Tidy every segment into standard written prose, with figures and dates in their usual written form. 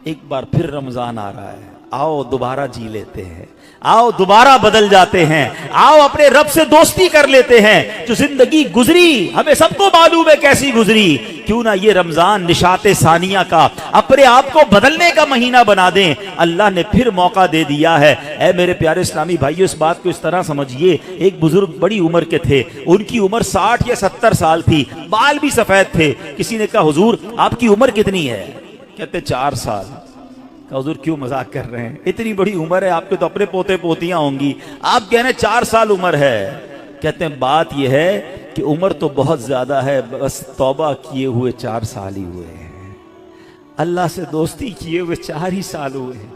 ایک بار پھر رمضان آ رہا ہے، آؤ دوبارہ جی لیتے ہیں، آؤ دوبارہ بدل جاتے ہیں، آؤ اپنے رب سے دوستی کر لیتے ہیں۔ جو زندگی گزری ہمیں سب کو معلوم ہے کیسی گزری، کیوں نہ یہ رمضان نشاط ثانیہ کا اپنے آپ کو بدلنے کا مہینہ بنا دیں۔ اللہ نے پھر موقع دے دیا ہے۔ اے میرے پیارے اسلامی بھائیو، اس بات کو اس طرح سمجھیے، ایک بزرگ بڑی عمر کے تھے، ان کی عمر 60 یا 70 سال تھی، بال بھی سفید تھے۔ کسی نے کہا حضور آپ کی عمر کتنی ہے؟ کہتے 4 سال۔ کہ حضور کیوں مذاق کر رہے ہیں، اتنی بڑی عمر ہے، آپ کے تو اپنے پوتے پوتیاں ہوں گی، آپ کہہ رہے ہیں 4 سال عمر ہے۔ کہتے ہیں بات یہ ہے کہ عمر تو بہت زیادہ ہے، بس توبہ کیے ہوئے 4 سال ہی ہوئے ہیں، اللہ سے دوستی کیے ہوئے 4 ہی سال ہوئے ہیں،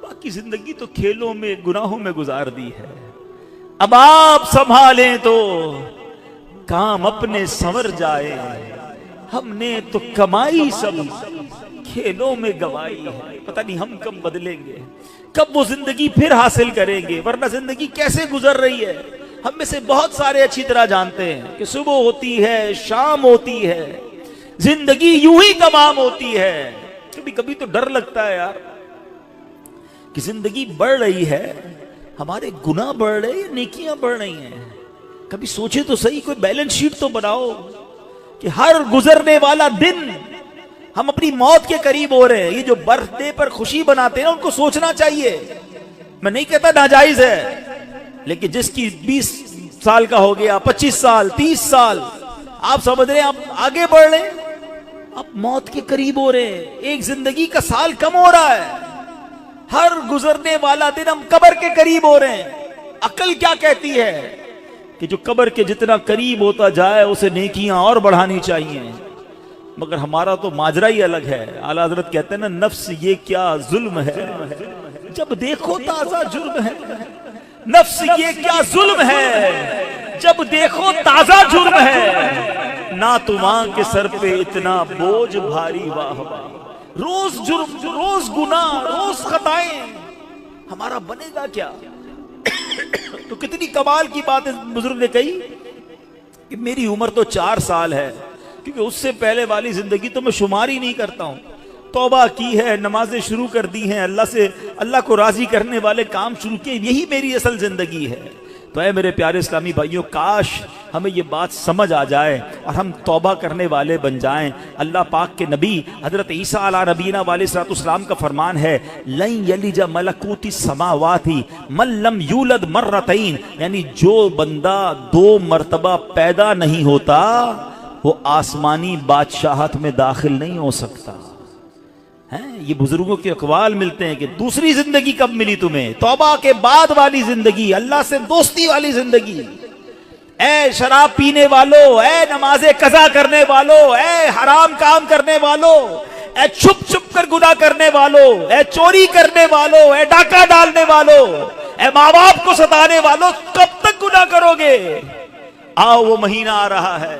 باقی زندگی تو کھیلوں میں گناہوں میں گزار دی ہے۔ اب آپ سنبھالیں تو کام اپنے سنور جائے، ہم نے تو کمائی سب کھیلوں میں گوائی ہے، پتہ نہیں ہم کب بدلیں گے، کب وہ زندگی پھر حاصل کریں گے، ورنہ زندگی کیسے گزر رہی ہے۔ ہم میں سے بہت سارے اچھی طرح جانتے ہیں کہ صبح ہوتی ہے، شام ہوتی ہے، زندگی یوں ہی تمام ہوتی ہے۔ کبھی کبھی تو ڈر لگتا ہے یار کہ زندگی بڑھ رہی ہے، ہمارے گناہ بڑھ رہے یا نیکیاں بڑھ رہی ہیں؟ کبھی سوچے تو صحیح، کوئی بیلنس شیٹ تو بناؤ کہ ہر گزرنے والا دن ہم اپنی موت کے قریب ہو رہے ہیں۔ یہ جو برتھ ڈے پر خوشی بناتے ہیں ان کو سوچنا چاہیے۔ میں نہیں کہتا ناجائز ہے، لیکن جس کی 20 سال کا ہو گیا، 25 سال، 30 سال، آپ سمجھ رہے ہیں آپ آگے بڑھ رہے ہیں، آپ موت کے قریب ہو رہے ہیں، ایک زندگی کا سال کم ہو رہا ہے، ہر گزرنے والا دن ہم قبر کے قریب ہو رہے ہیں۔ عقل کیا کہتی ہے کہ جو قبر کے جتنا قریب ہوتا جائے اسے نیکیاں اور بڑھانی چاہیے، مگر ہمارا تو ماجرا ہی الگ ہے۔ اعلیٰ حضرت کہتے ہیں نا، نفس یہ کیا ظلم ہے جب دیکھو تازہ جرم ہے، نفس یہ کیا ظلم ہے جب دیکھو تازہ جرم ہے، نہ تمہاں کے سر پہ اتنا بوجھ بھاری، واہ واہ، روز جرم، روز گناہ، روز خطائیں، ہمارا بنے گا کیا؟ تو کتنی کمال کی بات اس بزرگ نے کہی کہ میری عمر تو 4 سال ہے، کیونکہ اس سے پہلے والی زندگی تو میں شمار ہی نہیں کرتا ہوں۔ توبہ کی ہے، نمازیں شروع کر دی ہیں، اللہ کو راضی کرنے والے کام شروع کیے، یہی میری اصل زندگی ہے۔ تو اے میرے پیارے اسلامی بھائیوں، کاش ہمیں یہ بات سمجھ آ جائے اور ہم توبہ کرنے والے بن جائیں۔ اللہ پاک کے نبی حضرت عیسیٰ علیہ نبینا علیہ الصلوۃ والسلام کا فرمان ہے، لن یلج ملکوت السماوات من لم یولد مرتین، یعنی جو بندہ 2 مرتبہ پیدا نہیں ہوتا وہ آسمانی بادشاہت میں داخل نہیں ہو سکتا۔ یہ بزرگوں کے اقوال ملتے ہیں کہ دوسری زندگی کب ملی تمہیں؟ توبہ کے بعد والی زندگی، اللہ سے دوستی والی زندگی۔ اے شراب پینے والو، اے نماز قضا کرنے والو، اے حرام کام کرنے والو، اے چھپ چھپ کر گناہ کرنے والو، اے چوری کرنے والو، اے ڈاکہ ڈالنے والو، اے ماں باپ کو ستانے والو، کب تک گناہ کرو گے؟ آؤ وہ مہینہ آ رہا ہے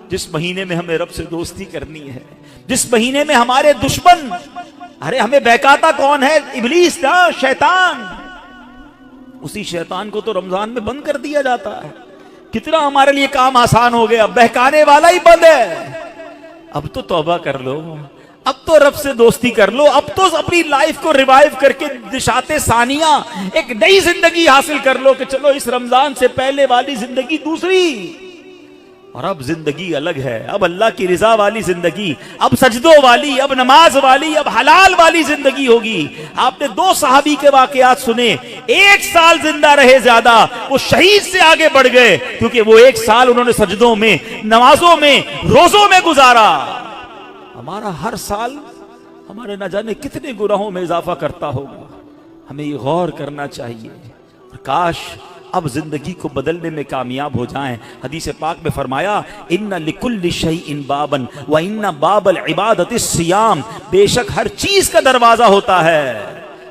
جس مہینے میں ہمیں رب سے دوستی کرنی ہے، جس مہینے میں ہمارے دشمن، ارے ہمیں بہکاتا کون ہے؟ ابلیس نا، شیطان۔ اسی شیطان کو تو رمضان میں بند کر دیا جاتا ہے۔ کتنا ہمارے لیے کام آسان ہو گیا، بہکانے والا ہی بند ہے۔ اب تو توبہ کر لو، اب تو رب سے دوستی کر لو، اب تو اپنی لائف کو ریوائیو کر کے نشاط ثانیہ ایک نئی زندگی حاصل کر لو کہ چلو اس رمضان سے پہلے والی زندگی دوسری، اور اب زندگی الگ ہے، اب اللہ کی رضا والی زندگی، اب سجدوں والی، اب نماز والی، اب حلال والی زندگی ہوگی۔ آپ نے 2 صحابی کے واقعات سنے، 1 سال زندہ رہے زیادہ، وہ شہید سے آگے بڑھ گئے کیونکہ وہ 1 سال انہوں نے سجدوں میں، نمازوں میں، روزوں میں گزارا۔ ہمارا ہر سال ہمارے نہ جانے کتنے گناہوں میں اضافہ کرتا ہوگا، ہمیں یہ غور کرنا چاہیے۔ کاش اب زندگی کو بدلنے میں کامیاب ہو جائیں۔ حدیث پاک میں فرمایا، ان لکل شیء بابا وان باب العبادۃ الصیام، بے شک ہر چیز کا دروازہ ہوتا ہے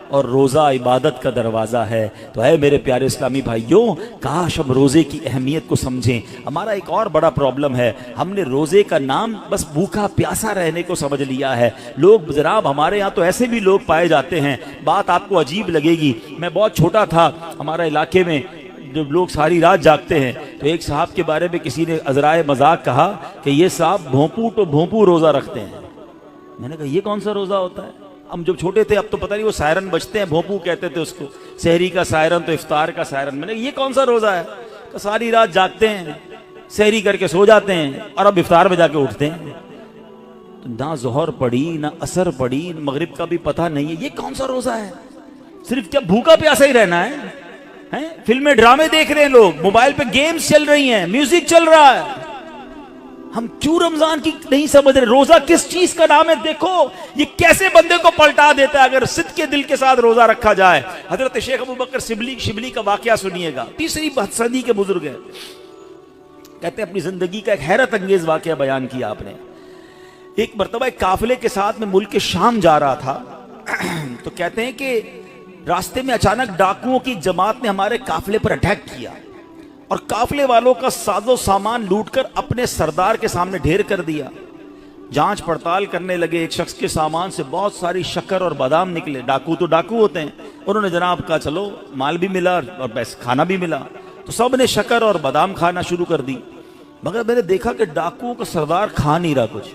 اور روزہ عبادت کا دروازہ ہے۔ تو اے میرے پیارے اسلامی بھائیوں، کاش ہم روزے کی اہمیت کو سمجھیں۔ ہمارا ایک اور بڑا پرابلم ہے، ہم نے روزے کا نام بس بھوکا پیاسا رہنے کو سمجھ لیا ہے۔ لوگ جناب ہمارے یہاں تو ایسے بھی لوگ پائے جاتے ہیں، بات آپ کو عجیب لگے گی۔ میں بہت چھوٹا تھا، ہمارے علاقے میں جب لوگ ساری رات جاگتے ہیں تو ایک صاحب کے بارے میں کسی نے عذرائے مذاق کہا کہ یہ صاحب بھونپو تو بھونپو روزہ رکھتے ہیں، میں نے کہا یہ کون سا روزہ ہوتا ہے؟ ہم جب چھوٹے تھے اب تو پتہ نہیں وہ سائرن بجتے ہیں، بھوپو کہتے تھے اس کو، سحری کا سائرن تو افطار کا سائرن۔ میں نے کہا یہ کون سا روزہ ہے؟ کہ ساری رات جاگتے ہیں، سحری کر کے سو جاتے ہیں اور اب افطار میں جا کے اٹھتے ہیں۔ نہ ظہر پڑی نہ عصر پڑی، مغرب کا بھی پتہ نہیں ہے، یہ کون سا روزہ ہے؟ صرف کیا بھوکا پیاسا ہی رہنا ہے؟ فلمیں ڈرامے دیکھ رہے ہیں لوگ، موبائل پہ گیمز چل رہی ہیں، میوزک چل رہا ہے، ہم کیوں رمضان کی نہیں سمجھ رہے؟ روزہ کس چیز کا نام ہے؟ دیکھو یہ کیسے بندے کو پلٹا دیتا ہے اگر صدق کے دل کے ساتھ روزہ رکھا جائے۔ حضرت شیخ ابو بکر شبلی کا واقعہ سنیے گا، تیسری صدی کے بزرگ ہیں، کہتے ہیں اپنی زندگی کا ایک حیرت انگیز واقعہ بیان کیا آپ نے۔ ایک مرتبہ ایک قافلے کے ساتھ میں ملک شام جا رہا تھا، تو کہتے ہیں کہ راستے میں اچانک ڈاکوؤں کی جماعت نے ہمارے قافلے پر اٹیک کیا اور قافلے والوں کا ساز و سامان لوٹ کر اپنے سردار کے سامنے ڈھیر کر دیا۔ جانچ پڑتال کرنے لگے، ایک شخص کے سامان سے بہت ساری شکر اور بادام نکلے، ڈاکو تو ڈاکو ہوتے ہیں، انہوں نے جناب کہا چلو مال بھی ملا اور کھانا بھی ملا، تو سب نے شکر اور بادام کھانا شروع کر دی، مگر میں نے دیکھا کہ ڈاکوؤں کا سردار کھا نہیں رہا کچھ۔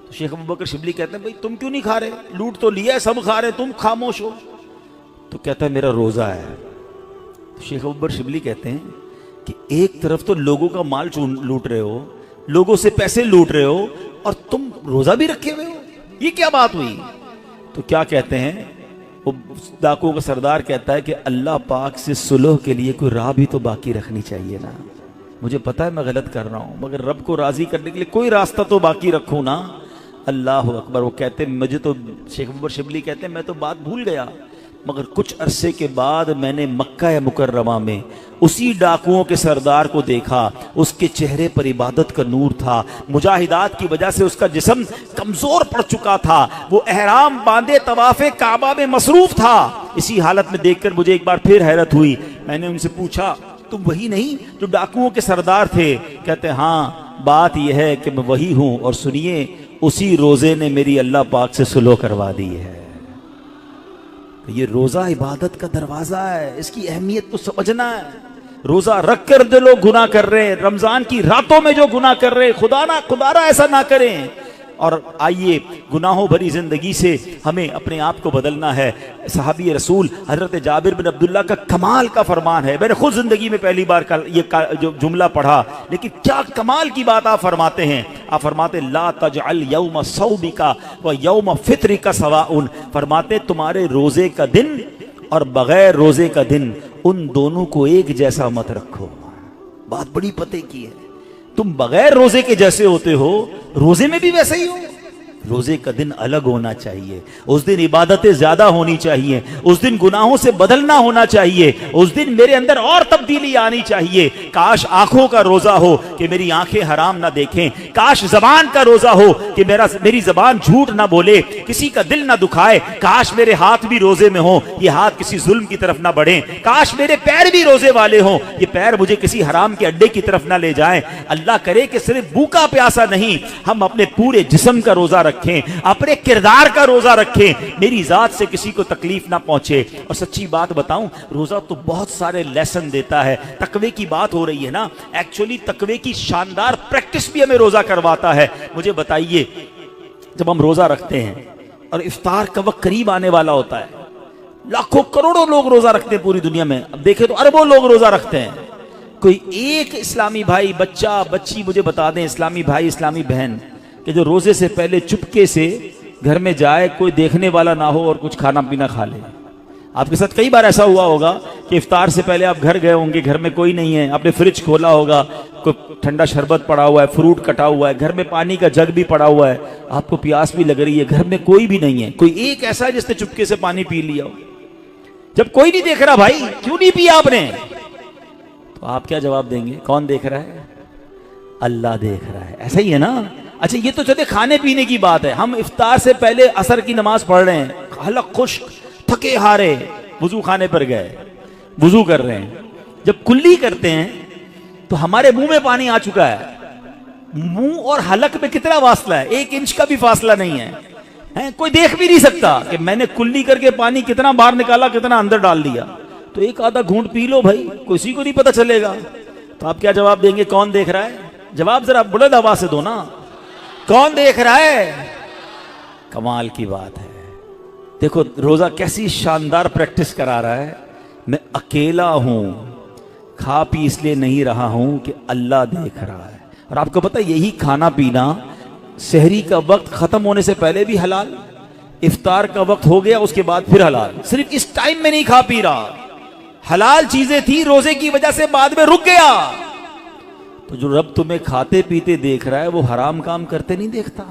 تو شیخ ابو بکر شبلی کہتے ہیں بھائی تم کیوں نہیں کھا رہے؟ لوٹ تو لیا ہے، سب کھا رہے، تم خاموش ہو؟ تو کہتا ہے میرا روزہ ہے۔ تو شیخ ابو بکر شبلی کہتے ہیں کہ ایک طرف تو لوگوں کا مال لوٹ رہے ہو، لوگوں سے پیسے لوٹ رہے ہو، اور تم روزہ بھی رکھے ہوئے ہو، یہ کیا بات ہوئی؟ تو کیا کہتے ہیں وہ ڈاکوؤں کا سردار کہتا ہے کہ اللہ پاک سے صلح کے لیے کوئی راہ بھی تو باقی رکھنی چاہیے نا، مجھے پتا ہے میں غلط کر رہا ہوں مگر رب کو راضی کرنے کے لیے کوئی راستہ تو باقی رکھوں نا۔ اللہ اکبر۔ وہ کہتے ہیں مجھے تو، شیخ ابو بکر شبلی کہتے ہیں میں تو بات بھول گیا، مگر کچھ عرصے کے بعد میں نے مکہ مکرمہ میں اسی ڈاکوؤں کے سردار کو دیکھا، اس کے چہرے پر عبادت کا نور تھا، مجاہدات کی وجہ سے اس کا جسم کمزور پڑ چکا تھا، وہ احرام باندھے طواف کعبہ میں مصروف تھا۔ اسی حالت میں دیکھ کر مجھے ایک بار پھر حیرت ہوئی، میں نے ان سے پوچھا تم وہی نہیں جو ڈاکوؤں کے سردار تھے؟ کہتے ہیں ہاں بات یہ ہے کہ میں وہی ہوں، اور سنیے اسی روزے نے میری اللہ پاک سے صلح کروا دی ہے۔ یہ روزہ عبادت کا دروازہ ہے، اس کی اہمیت کو سمجھنا ہے۔ روزہ رکھ کر جو لوگ گناہ کر رہے ہیں، رمضان کی راتوں میں جو گناہ کر رہے ہیں، خدا نہ ایسا نہ کریں۔ اور آئیے گناہوں بھری زندگی سے ہمیں اپنے آپ کو بدلنا ہے۔ صحابی رسول حضرت جابر بن عبداللہ کا کمال کا فرمان ہے، میں نے خود زندگی میں پہلی بار یہ جو جملہ پڑھا، لیکن کیا کمال کی بات آپ فرماتے ہیں۔ آپ فرماتے لا تجعل یوم صومک و یوم فطرک سواء، فرماتے تمہارے روزے کا دن اور بغیر روزے کا دن ان دونوں کو ایک جیسا مت رکھو۔ بات بڑی پتے کی ہے، تم بغیر روزے کے جیسے ہوتے ہو، روزے میں بھی ویسے ہی ہو۔ روزے کا دن الگ ہونا چاہیے، اس دن عبادتیں زیادہ ہونی چاہیے، اس دن گناہوں سے بدلنا ہونا چاہیے، اس دن میرے اندر اور تبدیلی آنی چاہیے۔ کاش آنکھوں کا روزہ ہو کہ میری آنکھیں حرام نہ دیکھیں، کاش زبان کا روزہ ہو کہ میری زبان جھوٹ نہ بولے، کسی کا دل نہ دکھائے، کاش میرے ہاتھ بھی روزے میں ہوں، یہ ہاتھ کسی ظلم کی طرف نہ بڑھیں، کاش میرے پیر بھی روزے والے ہوں، یہ پیر مجھے کسی حرام کے اڈے کی طرف نہ لے جائیں۔ اللہ کرے کہ صرف بھوکا پیاسا نہیں، ہم اپنے پورے جسم کا روزہ رکھیں، اپنے کردار کا روزہ رکھیں، میری ذات سے کسی کو تکلیف نہ پہنچے۔ اور سچی بات بتاؤں، روزہ تو بہت سارے لیسن دیتا ہے۔ تقوی کی بات ہو رہی ہے نا، ایکچولی تقوی کی شاندار پریکٹس بھی ہمیں روزہ کرواتا ہے۔ مجھے بتائیے، جب ہم روزہ رکھتے ہیں اور افطار کا وقت قریب آنے والا ہوتا ہے، لاکھوں کروڑوں لوگ روزہ رکھتے ہیں پوری دنیا میں، اب دیکھیں تو اربوں لوگ روزہ رکھتے ہیں، کوئی ایک اسلامی بھائی، بچہ بچی مجھے بتا دیں، اسلامی بھائی اسلامی بہن، کہ جو روزے سے پہلے چپکے سے گھر میں جائے، کوئی دیکھنے والا نہ ہو اور کچھ کھانا پینا کھا لے۔ آپ کے ساتھ کئی بار ایسا ہوا ہوگا کہ افطار سے پہلے آپ گھر گئے ہوں گے، گھر میں کوئی نہیں ہے، آپ نے فریج کھولا ہوگا، کوئی ٹھنڈا شربت پڑا ہوا ہے، فروٹ کٹا ہوا ہے، گھر میں پانی کا جگ بھی پڑا ہوا ہے، آپ کو پیاس بھی لگ رہی ہے، گھر میں کوئی بھی نہیں ہے، کوئی ایک ایسا ہے جس نے چپکے سے پانی پی لیا ہو۔ جب کوئی نہیں دیکھ رہا، بھائی کیوں نہیں پیا آپ نے؟ تو آپ کیا جواب دیں گے؟ کون دیکھ رہا ہے؟ اللہ دیکھ رہا ہے۔ ایسا ہی ہے نا؟ اچھا یہ تو چلے کھانے پینے کی بات ہے، ہم افطار سے پہلے عصر کی نماز پڑھ رہے ہیں، حلق خشک، تھکے ہارے، وضو خانے پر گئے، وضو کر رہے ہیں، جب کلی کرتے ہیں تو ہمارے منہ میں پانی آ چکا ہے، منہ اور حلق میں کتنا فاصلہ ہے؟ 1 انچ کا بھی فاصلہ نہیں ہے، کوئی دیکھ بھی نہیں سکتا کہ میں نے کلی کر کے پانی کتنا باہر نکالا، کتنا اندر ڈال دیا۔ تو ایک آدھا گھونٹ پی لو بھائی، کسی کو نہیں پتا چلے گا۔ تو آپ کیا جواب دیں گے؟ کون دیکھ رہا ہے؟ جواب ذرا بلند آواز سے دو نا، کون دیکھ رہا ہے؟ کمال کی بات ہے. دیکھو روزہ کیسی شاندار پریکٹس کرا رہا ہے. میں اکیلا ہوں, کھا پی اس لیے نہیں رہا ہوں کہ اللہ دیکھ رہا ہے. اور آپ کو پتہ یہی کھانا پینا سحری کا وقت ختم ہونے سے پہلے بھی حلال, افطار کا وقت ہو گیا اس کے بعد پھر حلال. صرف اس ٹائم میں نہیں کھا پی رہا, حلال چیزیں تھی روزے کی وجہ سے بعد میں رک گیا. تو جو رب تمہیں کھاتے پیتے دیکھ رہا ہے وہ حرام کام کرتے نہیں دیکھتا.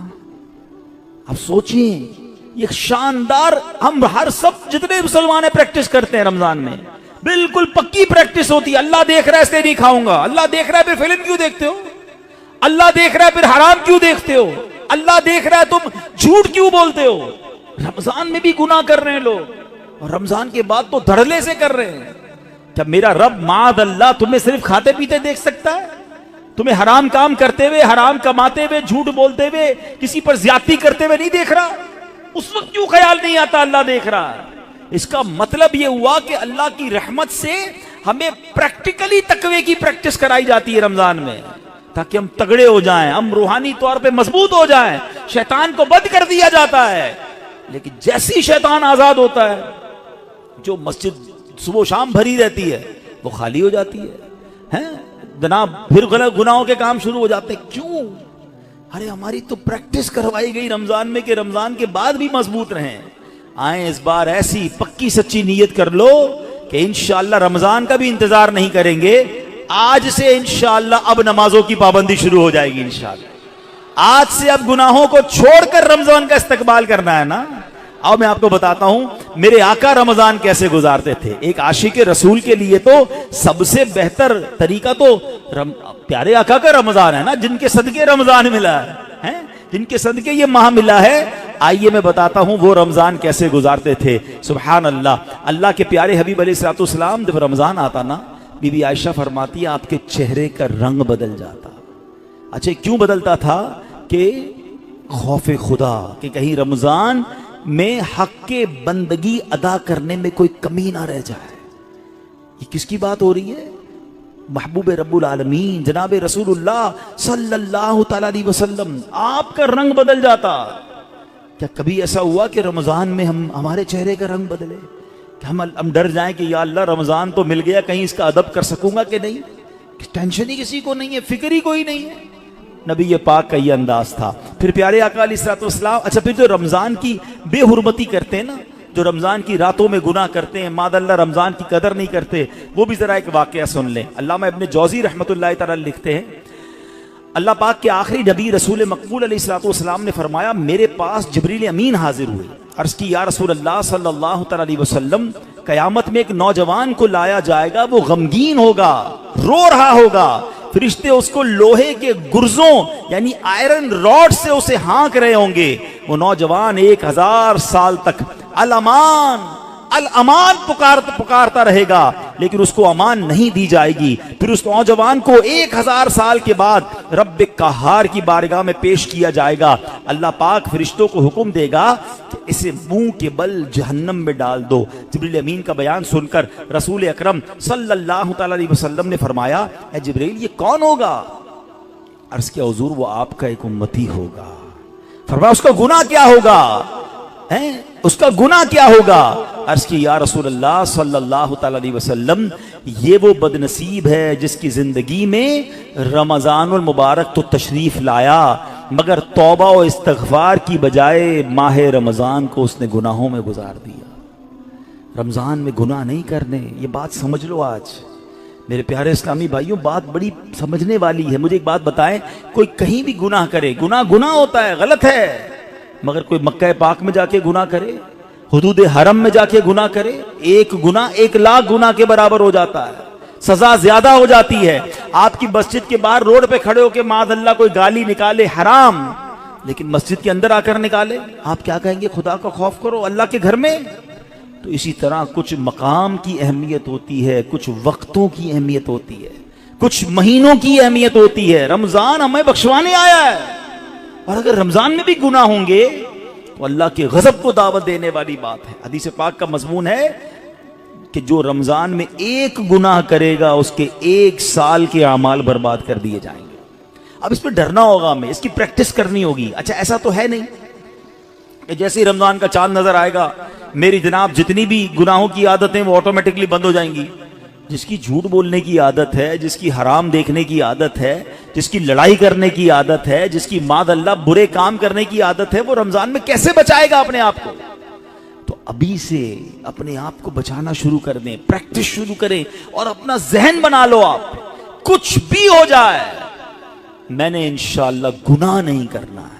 اب سوچیں, یہ شاندار, ہم ہر سب جتنے مسلمان ہیں پریکٹس کرتے ہیں رمضان میں, بالکل پکی پریکٹس ہوتی ہے. اللہ دیکھ رہا ہے اس لیے نہیں کھاؤں گا, اللہ دیکھ رہا ہے پھر فلم کیوں دیکھتے ہو, اللہ دیکھ رہا ہے پھر حرام کیوں دیکھتے ہو, اللہ دیکھ رہا ہے تم جھوٹ کیوں بولتے ہو. رمضان میں بھی گناہ کر رہے ہیں لوگ, اور رمضان کے بعد تو دھڑلے سے کر رہے ہیں. کیا میرا رب معاذ اللہ تمہیں صرف کھاتے پیتے دیکھ سکتا ہے؟ تمہیں حرام کام کرتے ہوئے, حرام کماتے ہوئے, جھوٹ بولتے ہوئے, کسی پر زیادتی کرتے ہوئے نہیں دیکھ رہا؟ اس وقت کیوں خیال نہیں آتا اللہ دیکھ رہا ہے؟ اس کا مطلب یہ ہوا کہ اللہ کی رحمت سے ہمیں پریکٹیکلی تقوی کی پریکٹس کرائی جاتی ہے رمضان میں, تاکہ ہم تگڑے ہو جائیں, ہم روحانی طور پہ مضبوط ہو جائیں. شیطان کو بند کر دیا جاتا ہے, لیکن جیسی شیطان آزاد ہوتا ہے, جو مسجد صبح و شام بھری رہتی ہے وہ خالی ہو جاتی ہے جناب. پھر غلط گناہوں کے کام شروع ہو جاتے ہیں. کیوں؟ ارے ہماری تو پریکٹس کروائی گئی رمضان میں کہ رمضان کے بعد بھی مضبوط رہیں. آئیں اس بار ایسی پکی سچی نیت کر لو کہ انشاءاللہ رمضان کا بھی انتظار نہیں کریں گے. آج سے انشاءاللہ اب نمازوں کی پابندی شروع ہو جائے گی انشاءاللہ. آج سے اب گناہوں کو چھوڑ کر رمضان کا استقبال کرنا ہے نا. اب میں آپ کو بتاتا ہوں میرے آقا رمضان کیسے گزارتے تھے. ایک عاشق رسول کے لیے تو سب سے بہتر طریقہ تو پیارے آقا کا رمضان ہے نا, جن کے صدقے رمضان ملا ہے, جن کے صدقے یہ ماہ ملا ہے. آئیے میں بتاتا ہوں وہ رمضان کیسے گزارتے تھے. سبحان اللہ. اللہ کے پیارے حبیب علیہ الصلوۃ والسلام جب رمضان آتا نا, بی بی عائشہ فرماتی ہے آپ کے چہرے کا رنگ بدل جاتا. اچھا کیوں بدلتا تھا؟ کہ خوف خدا, کہ کہیں رمضان میں حق کے بندگی ادا کرنے میں کوئی کمی نہ رہ جائے. یہ کس کی بات ہو رہی ہے؟ محبوب رب العالمین جناب رسول اللہ صلی اللہ تعالی علیہ وسلم, آپ کا رنگ بدل جاتا. کیا کبھی ایسا ہوا کہ رمضان میں ہمارے چہرے کا رنگ بدلے, کہ ہم ڈر جائیں کہ یا اللہ رمضان تو مل گیا, کہیں اس کا ادب کر سکوں گا کہ نہیں؟ ٹینشن ہی کسی کو نہیں ہے, فکر ہی کوئی نہیں ہے. نبی پاک کا یہ انداز تھا. پھر پیارے آقا علیہ الصلوۃ والسلام, اچھا پھر جو رمضان کی بے حرمتی کرتے ہیں نا, جو رمضان کی راتوں میں گناہ کرتے ہیں, ماد اللہ رمضان کی قدر نہیں کرتے, وہ بھی ذرا ایک واقعہ سن لیں. علامہ ابن جوزی رحمۃ اللہ تعالی لکھتے ہیں, اللہ پاک کے آخری نبی رسول مقبول علیہ الصلوۃ والسلام نے فرمایا میرے پاس جبریل امین حاضر ہوئے. عرض کی یا رسول اللہ صلی اللہ تعالی علیہ وسلم, قیامت میں ایک نوجوان کو لایا جائے گا, وہ غمگین ہوگا, رو رہا ہوگا, فرشتے اس کو لوہے کے گرزوں یعنی آئرن راڈ سے اسے ہانک رہے ہوں گے. وہ نوجوان 1000 سال تک الامان الامان پکارتا رہے گا, لیکن اس کو امان نہیں دی جائے گی. پھر اس نوجوان کو 1000 سال کے بعد رب قہار کی بارگاہ میں پیش کیا جائے گا. اللہ پاک فرشتوں کو حکم دے گا کہ اسے منہ کے بل جہنم میں ڈال دو. جبریل امین کا بیان سن کر رسول اکرم صلی اللہ تعالی علیہ وسلم نے فرمایا اے جبریل یہ کون ہوگا؟ عرض کیا حضور وہ آپ کا ایک امتی ہوگا. فرمایا اس کا گناہ کیا ہوگا؟ اس کا گناہ کیا ہوگا؟ عرض کی یا رسول اللہ صلی اللہ تعالی علیہ وسلم یہ وہ بدنصیب ہے جس کی زندگی میں رمضان المبارک تو تشریف لایا مگر توبہ و استغفار کی بجائے ماہ رمضان کو اس نے گناہوں میں گزار دیا. رمضان میں گناہ نہیں کرنے, یہ بات سمجھ لو. آج میرے پیارے اسلامی بھائیوں بات بڑی سمجھنے والی ہے. مجھے ایک بات بتائیں, کوئی کہیں بھی گناہ کرے, گناہ ہوتا ہے, غلط ہے, مگر کوئی مکہ پاک میں جا کے گناہ کرے, حدود حرم میں جا کے گناہ کرے, ایک گناہ 1,00,000 گناہ کے برابر ہو جاتا ہے, سزا زیادہ ہو جاتی ہے. آپ کی مسجد کے باہر روڈ پہ کھڑے ہو کے معاذ اللہ کوئی گالی نکالے حرام, لیکن مسجد کے اندر آ کر نکالے, آپ کیا کہیں گے؟ خدا کا خوف کرو اللہ کے گھر میں. تو اسی طرح کچھ مقام کی اہمیت ہوتی ہے, کچھ وقتوں کی اہمیت ہوتی ہے, کچھ مہینوں کی اہمیت ہوتی ہے. رمضان ہمیں بخشوانے آیا ہے, اور اگر رمضان میں بھی گناہ ہوں گے تو اللہ کے غضب کو دعوت دینے والی بات ہے. حدیث پاک کا مضمون ہے کہ جو رمضان میں ایک گناہ کرے گا اس کے 1 سال کے اعمال برباد کر دیے جائیں گے. اب اس پہ ڈرنا ہوگا, ہمیں اس کی پریکٹس کرنی ہوگی. اچھا ایسا تو ہے نہیں کہ جیسے ہی رمضان کا چاند نظر آئے گا میری جناب جتنی بھی گناہوں کی عادتیں وہ آٹومیٹکلی بند ہو جائیں گی. جس کی جھوٹ بولنے کی عادت ہے، جس کی حرام دیکھنے کی عادت ہے، جس کی لڑائی کرنے کی عادت ہے، جس کی معاذ اللہ برے کام کرنے کی عادت ہے، وہ رمضان میں کیسے بچائے گا اپنے آپ کو؟ تو ابھی سے اپنے آپ کو بچانا شروع کر دیں، پریکٹس شروع کریں اور اپنا ذہن بنا لو. آپ کچھ بھی ہو جائے میں نے انشاءاللہ گناہ نہیں کرنا ہے.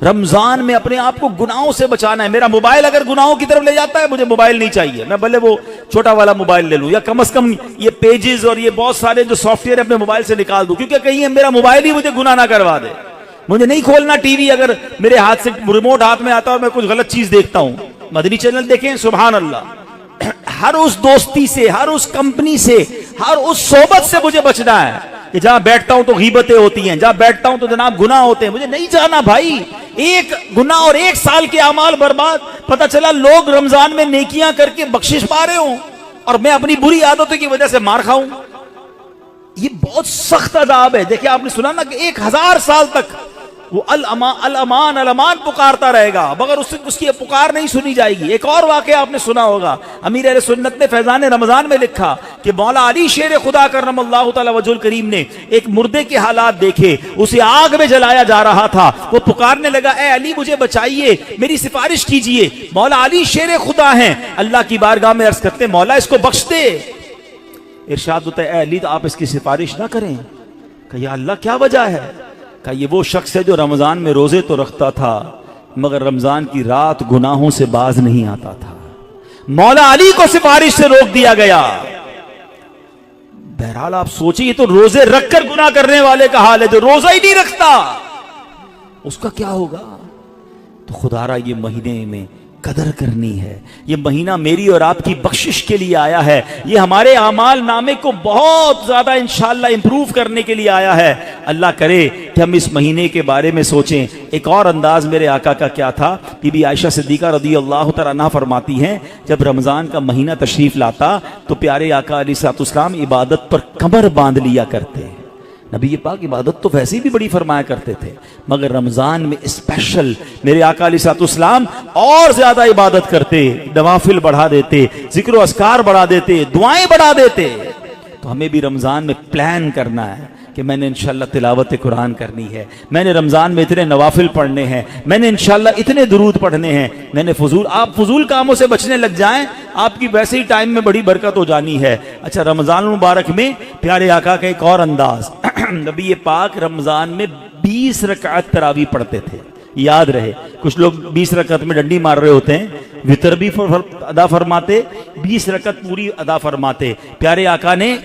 رمضان میں اپنے آپ کو گناہوں سے بچانا ہے. میرا موبائل اگر گناہوں کی طرف لے جاتا ہے مجھے موبائل نہیں چاہیے. میں بھلے وہ چھوٹا والا موبائل لے لوں یا کم از کم یہ پیجز اور یہ بہت سارے جو سافٹ ویئر اپنے موبائل سے نکال دوں، کیونکہ کہیں میرا موبائل ہی مجھے گناہ نہ کروا دے. مجھے نہیں کھولنا ٹی وی اگر میرے ہاتھ سے ریموٹ ہاتھ میں آتا ہے اور میں کچھ غلط چیز دیکھتا ہوں. مدنی چینل دیکھیں، سبحان اللہ. ہر اس دوستی سے، ہر اس کمپنی سے، ہر اس صحبت سے مجھے بچنا ہے کہ جہاں بیٹھتا ہوں تو غیبتیں ہوتی ہیں، جہاں بیٹھتا ہوں تو جناب گناہ ہوتے ہیں. مجھے نہیں جانا بھائی. ایک گناہ اور ایک سال کے اعمال برباد. پتہ چلا لوگ رمضان میں نیکیاں کر کے بخشش پا رہے ہوں اور میں اپنی بری عادتوں کی وجہ سے مار کھاؤں. یہ بہت سخت عذاب ہے. دیکھیں آپ نے سنا نا کہ 1000 سال تک وہ الامان الامان پکارتا رہے گا مگر اس کی پکار نہیں سنی جائے گی. ایک اور واقعہ آپ نے سنا ہوگا، امیر اہل سنت نے فیضان رمضان میں لکھا کہ مولا علی شیر خدا کرم اللہ تعالی وجہ الکریم نے ایک مردے کے حالات دیکھے، اسے آگ میں جلایا جا رہا تھا. وہ پکارنے لگا، اے علی مجھے بچائیے، میری سفارش کیجئے. مولا علی شیر خدا ہیں، اللہ کی بارگاہ میں عرض کرتے مولا اس کو بخش دے. ارشاد ہوتا ہے اے علی تو آپ اس کی سفارش نہ کریں. کہ یا اللہ کیا وجہ ہے؟ کہ یہ وہ شخص ہے جو رمضان میں روزے تو رکھتا تھا مگر رمضان کی رات گناہوں سے باز نہیں آتا تھا. مولا علی کو سفارش سے روک دیا گیا. بہرحال آپ سوچیں یہ تو روزے رکھ کر گناہ کرنے والے کا حال ہے. جو روزہ ہی نہیں رکھتا اس کا کیا ہوگا؟ تو خدا را یہ مہینے میں قدر کرنی ہے. یہ مہینہ میری اور آپ کی بخشش کے لیے آیا ہے. یہ ہمارے اعمال نامے کو بہت زیادہ انشاءاللہ امپروو کرنے کے لیے آیا ہے. اللہ کرے کہ ہم اس مہینے کے بارے میں سوچیں. ایک اور انداز میرے آقا کا کیا تھا، بی بی عائشہ صدیقہ رضی اللہ تعالیٰ عنہا فرماتی ہیں جب رمضان کا مہینہ تشریف لاتا تو پیارے آقا علیہ الصلوۃ والسلام عبادت پر کمر باندھ لیا کرتے. نبی پاک عبادت تو ویسے بھی بڑی فرمایا کرتے تھے مگر رمضان میں اسپیشل میرے آقا علیہ الصلوۃ والسلام اور زیادہ عبادت کرتے، نوافل بڑھا دیتے، ذکر و اذکار بڑھا دیتے، دعائیں بڑھا دیتے. تو ہمیں بھی رمضان میں پلان کرنا ہے کہ میں نے انشاءاللہ تلاوت قرآن کرنی ہے، میں نے رمضان میں اتنے نوافل پڑھنے ہیں، میں نے انشاءاللہ اتنے درود پڑھنے ہیں. میں نے آپ فضول کاموں سے بچنے لگ جائیں، آپ کی ویسے ہی ٹائم میں بڑی برکت ہو جانی ہے. اچھا رمضان المبارک میں پیارے آقا کا ایک اور انداز، نبی پاک رمضان میں 20 رکعت تراویح پڑھتے تھے. یاد رہے کچھ لوگ 20 رکعت میں ڈنڈی مار رہے ہوتے ہیں، وتر بھی ادا فرماتے، 20 رکعت پوری ادا فرماتے. پیارے آقا نے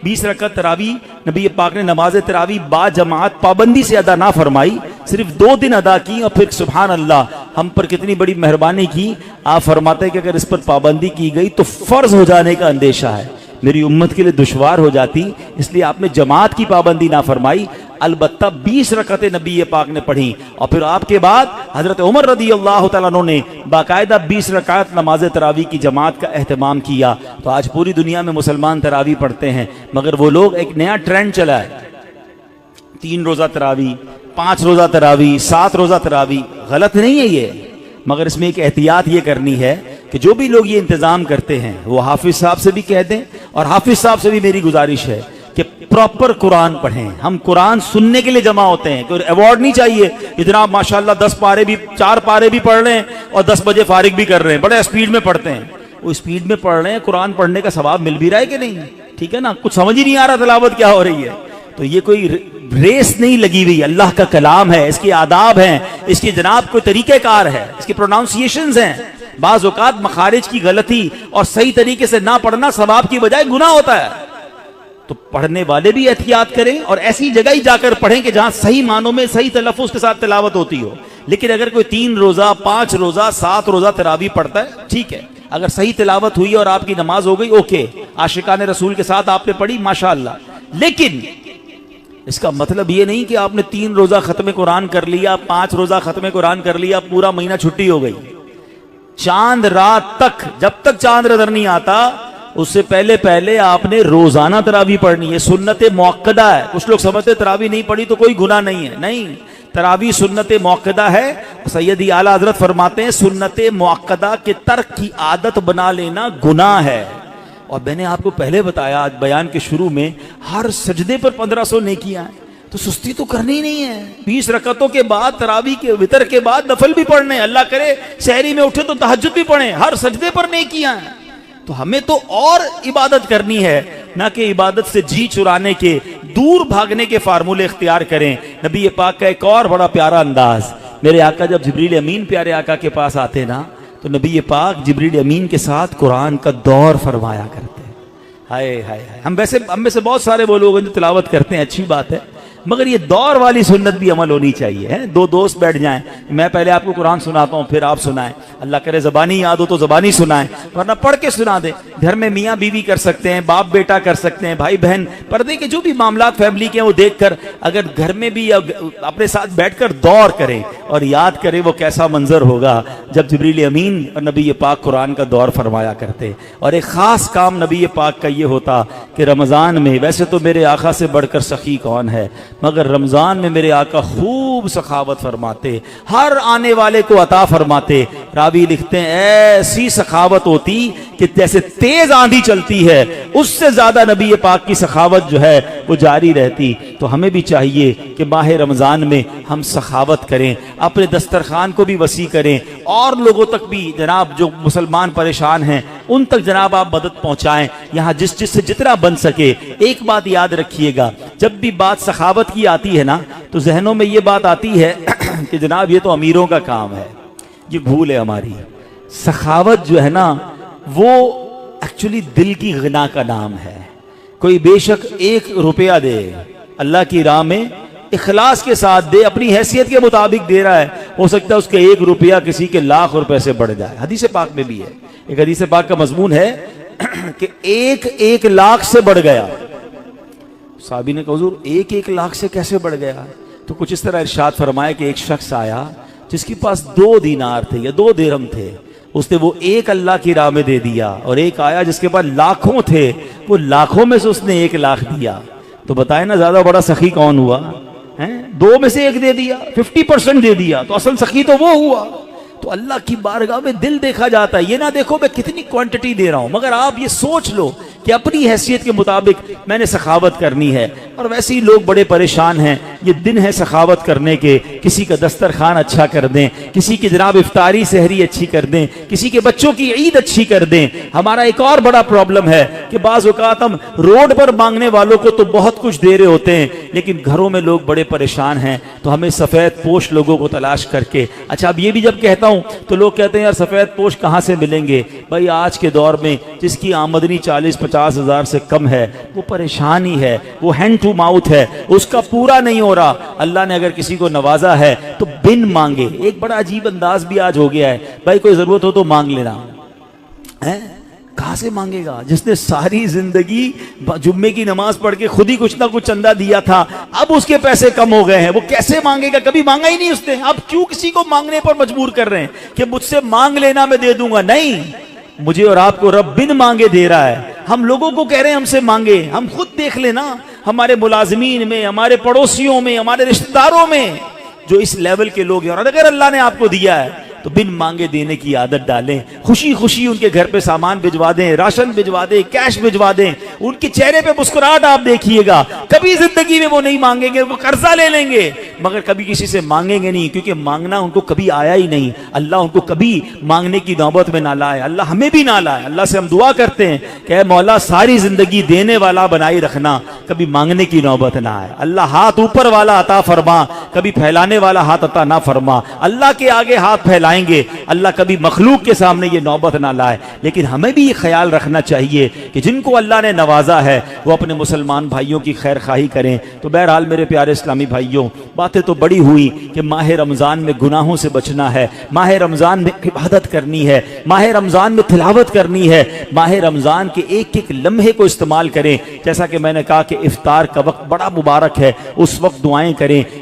20 رکعت تراویح نبی پاک نے نماز تراویح با جماعت پابندی سے ادا نہ فرمائی، صرف 2 دن ادا کی اور پھر سبحان اللہ ہم پر کتنی بڑی مہربانی کی. آپ فرماتے کہ اگر اس پر پابندی کی گئی تو فرض ہو جانے کا اندیشہ ہے، میری امت کے لیے دشوار ہو جاتی، اس لیے آپ نے جماعت کی پابندی نہ فرمائی. البتہ 20 رکعتیں نبی پاک نے پڑھی اور پھر آپ کے بعد حضرت عمر رضی اللہ تعالیٰ عنہ نے باقاعدہ 20 رکعت نماز تراویح کی جماعت کا اہتمام کیا. تو آج پوری دنیا میں مسلمان تراویح پڑھتے ہیں مگر وہ لوگ ایک نیا ٹرینڈ چلا ہے، 3 روزہ تراویح، 5 روزہ تراویح، 7 روزہ تراویح. غلط نہیں ہے یہ، مگر اس میں ایک احتیاط یہ کرنی ہے کہ جو بھی لوگ یہ انتظام کرتے ہیں وہ حافظ صاحب سے بھی کہہ دیں اور حافظ صاحب سے بھی میری گزارش ہے کہ پراپر قرآن پڑھیں. ہم قرآن سننے کے لیے جمع ہوتے ہیں، کوئی ایوارڈ نہیں چاہیے. اتنا آپ ماشاءاللہ 4 پارے بھی پڑھ رہے ہیں اور 10 بجے فارغ بھی کر رہے ہیں، بڑے اسپیڈ میں پڑھتے ہیں. وہ اسپیڈ میں پڑھ رہے ہیں، قرآن پڑھنے کا ثواب مل بھی رہا ہے کہ نہیں؟ ٹھیک ہے نا، کچھ سمجھ ہی نہیں آ رہا تلاوت کیا ہو رہی ہے. تو یہ کوئی ریس نہیں لگی ہوئی، اللہ کا کلام ہے، اس کے آداب ہیں، اس کی جناب کوئی طریقہ کار ہے، اس کی پروناؤنسیشنز ہیں. بعض اوقات مخارج کی غلطی اور صحیح طریقے سے نہ پڑھنا ثواب کی بجائے گناہ ہوتا ہے. تو پڑھنے والے بھی احتیاط کریں اور ایسی جگہ ہی جا کر پڑھیں کہ جہاں صحیح معنوں میں صحیح تلفظ کے ساتھ تلاوت ہوتی ہو. لیکن اگر کوئی 3 روزہ 5 روزہ 7 روزہ تراویح پڑھتا ہے ٹھیک ہے، اگر صحیح تلاوت ہوئی اور آپ کی نماز ہو گئی اوکے، عاشقان رسول کے ساتھ آپ نے پڑھی ماشاءاللہ. لیکن اس کا مطلب یہ نہیں کہ آپ نے 3 روزہ ختم قرآن کر لیا، 5 روزہ ختم قرآن کر لیا، پورا مہینہ چھٹی ہو گئی. چاند رات تک، جب تک چاند نظر نہیں آتا اس سے پہلے آپ نے روزانہ تراویح پڑھنی ہے. سنت موقدہ ہے. کچھ لوگ سمجھتے تراویح نہیں پڑھی تو کوئی گناہ نہیں ہے، نہیں، تراویح سنت موقدہ ہے. سیدی اعلیٰ حضرت فرماتے ہیں سنت موقدہ کے ترک کی عادت بنا لینا گناہ ہے. اور میں نے آپ کو پہلے بتایا آج بیان کے شروع میں ہر سجدے پر 1500 نیکیاں ہیں. تو سستی تو کرنی نہیں ہے. 20 رکعتوں کے بعد تراویح کے وتر کے بعد نفل بھی پڑھنے, اللہ کرے سحری میں اٹھے تو تہجد بھی پڑھیں, ہر سجدے پر نیکیاں ہیں. تو ہمیں تو اور عبادت کرنی ہے, نہ کہ عبادت سے جی چرانے کے, دور بھاگنے کے فارمولے اختیار کریں. نبی پاک کا ایک اور بڑا پیارا انداز, میرے آقا جب جبریل امین پیارے آقا کے پاس آتے نا تو نبی پاک جبریل امین کے ساتھ قرآن کا دور فرمایا کرتے. ہائے ہائے ہائے, ہم میں سے بہت سارے وہ لوگ جو تلاوت کرتے ہیں, اچھی بات ہے, مگر یہ دور والی سنت بھی عمل ہونی چاہیے. دو دوست بیٹھ جائیں, میں پہلے آپ کو قرآن سناتا ہوں پھر آپ سنائیں, اللہ کرے زبانی یاد ہو تو زبانی سنائیں, ورنہ پڑھ کے سنا دیں. گھر میں میاں بیوی کر سکتے ہیں, باپ بیٹا کر سکتے ہیں, بھائی بہن, پردے کے جو بھی معاملات فیملی کے ہیں وہ دیکھ کر اگر گھر میں بھی اپنے ساتھ بیٹھ کر دور کریں اور یاد کریں وہ کیسا منظر ہوگا جب جبریل امین اور نبی پاک قرآن کا دور فرمایا کرتے. اور ایک خاص کام نبی پاک کا یہ ہوتا کہ رمضان میں, ویسے تو میرے آقا سے بڑھ کر سخی کون ہے, مگر رمضان میں میرے آقا خوب سخاوت فرماتے, ہر آنے والے کو عطا فرماتے. راوی لکھتے ہیں ایسی سخاوت ہوتی کہ جیسے تیز آندھی چلتی ہے اس سے زیادہ نبی پاک کی سخاوت جو ہے وہ جاری رہتی. تو ہمیں بھی چاہیے کہ ماہ رمضان میں ہم سخاوت کریں, اپنے دسترخوان کو بھی وسیع کریں, اور لوگوں تک بھی جناب جو مسلمان پریشان ہیں ان تک جناب آپ مدد پہنچائیں, یہاں جس سے جتنا بن سکے. ایک بات یاد رکھیے گا, جب بھی بات سخاوت کی آتی ہے نا تو ذہنوں میں یہ بات آتی ہے کہ جناب یہ تو امیروں کا کام ہے. یہ بھول ہے ہماری. سخاوت جو ہے نا وہ ایکچولی دل کی غنا کا نام ہے. کوئی بے شک 1 روپیہ دے اللہ کی راہ میں, اخلاص کے ساتھ دے, اپنی حیثیت کے مطابق دے رہا ہے, ہو سکتا ہے اس کے 1 روپیہ کسی کے لاکھ روپے سے بڑھ جائے. حدیث پاک میں بھی ہے, ایک حدیث پاک کا مضمون ہے کہ 1 لاکھ سے بڑھ گیا. صحابی نے کہا حضور 1 لاکھ سے کیسے بڑھ گیا؟ تو کچھ اس طرح ارشاد فرمایا کہ ایک شخص آیا جس کے پاس 2 دینار تھے یا 2 درہم تھے, اس نے وہ 1 اللہ کی راہ میں دے دیا, اور ایک آیا جس کے پاس لاکھوں تھے, وہ لاکھوں میں سے اس نے 1 لاکھ دیا. تو بتائیں نا زیادہ بڑا سخی کون ہوا؟ 2 میں سے 1 دے دیا, 50% دے دیا, تو اصل سخی تو وہ ہوا. تو اللہ کی بارگاہ میں دل دیکھا جاتا ہے, یہ نہ دیکھو میں کتنی کوانٹٹی دے رہا ہوں, مگر آپ یہ سوچ لو کہ اپنی حیثیت کے مطابق میں نے سخاوت کرنی ہے. اور ویسے ہی لوگ بڑے پریشان ہیں, یہ دن ہے سخاوت کرنے کے, کسی کا دسترخوان اچھا کر دیں, کسی کی جناب افطاری سحری اچھی کر دیں, کسی کے بچوں کی عید اچھی کر دیں. ہمارا ایک اور بڑا پرابلم ہے کہ بعض اوقات ہم روڈ پر مانگنے والوں کو تو بہت کچھ دے رہے ہوتے ہیں, لیکن گھروں میں لوگ بڑے پریشان ہیں. تو ہمیں سفید پوش لوگوں کو تلاش کر کے, اچھا اب یہ بھی جب کہتا ہوں تو لوگ کہتے ہیں یار سفید پوش کہاں سے ملیں گے؟ بھائی آج کے دور میں جس کی آمدنی 40-50 ہزار سے کم ہے وہ پریشان ہی ہے, وہ ہینڈ ٹو ماؤتھ ہے, اس کا پورا نہیں ہو رہا. اللہ نے اگر کسی کو نوازا ہے تو بن مانگے. ایک بڑا عجیب انداز بھی آج ہو گیا ہے, بھائی کوئی ضرورت ہو تو مانگ لینا. کہاں سے مانگے گا جس نے ساری زندگی جمعے کی نماز پڑھ کے خود ہی کچھ نہ کچھ چندہ دیا تھا, اب اس کے پیسے کم ہو گئے ہیں, وہ کیسے مانگے گا؟ کبھی مانگا ہی نہیں اس نے. اب کیوں کسی کو مانگنے پر مجبور کر رہے ہیں کہ مجھ سے مانگ لینا میں دے دوں گا؟ نہیں, مجھے اور آپ کو رب بن مانگے دے رہا ہے. ہم لوگوں کو کہہ رہے ہیں ہم سے مانگے. ہم خود دیکھ لینا, ہمارے ملازمین میں, ہمارے پڑوسیوں میں, ہمارے رشتہ داروں میں جو اس لیول کے لوگ ہیں, اور اگر اللہ نے آپ کو دیا ہے تو بن مانگے دینے کی عادت ڈالیں. خوشی خوشی ان کے گھر پہ سامان بھجوا دیں, راشن بھجوا دیں, کیش بھجوا دیں. ان کے چہرے پہ مسکراہٹ آپ دیکھیے گا. کبھی زندگی میں وہ نہیں مانگیں گے, وہ قرضہ لے لیں گے مگر کبھی کسی سے مانگیں گے نہیں, کیونکہ مانگنا ان کو کبھی آیا ہی نہیں. اللہ ان کو کبھی مانگنے کی نوبت میں نہ لائے, اللہ ہمیں بھی نہ لائے. اللہ سے ہم دعا کرتے ہیں کہ اے مولا ساری زندگی دینے والا بنائی رکھنا, کبھی مانگنے کی نوبت نہ آئے. اللہ ہاتھ اوپر والا عطا فرما, کبھی پھیلانے والا ہاتھ عطا نہ فرما. اللہ کے آگے ہاتھ پھیلائیں گے, اللہ کبھی مخلوق کے سامنے یہ نوبت نہ لائے. لیکن ہمیں بھی یہ خیال رکھنا چاہیے کہ جن کو اللہ نے نوازا ہے وہ اپنے مسلمان بھائیوں کی خیر خواہی کریں. تو بہرحال میرے پیارے اسلامی بھائیوں, باتیں تو بڑی ہوئی کہ ماہ رمضان میں گناہوں سے بچنا ہے, ماہ رمضان میں عبادت کرنی ہے, ماہ رمضان میں تلاوت کرنی ہے, ماہ رمضان کے ایک ایک لمحے کو استعمال کریں. جیسا کہ میں نے کہا کہ افطار کا وقت بڑا مبارک ہے, اس وقت دعائیں کریں.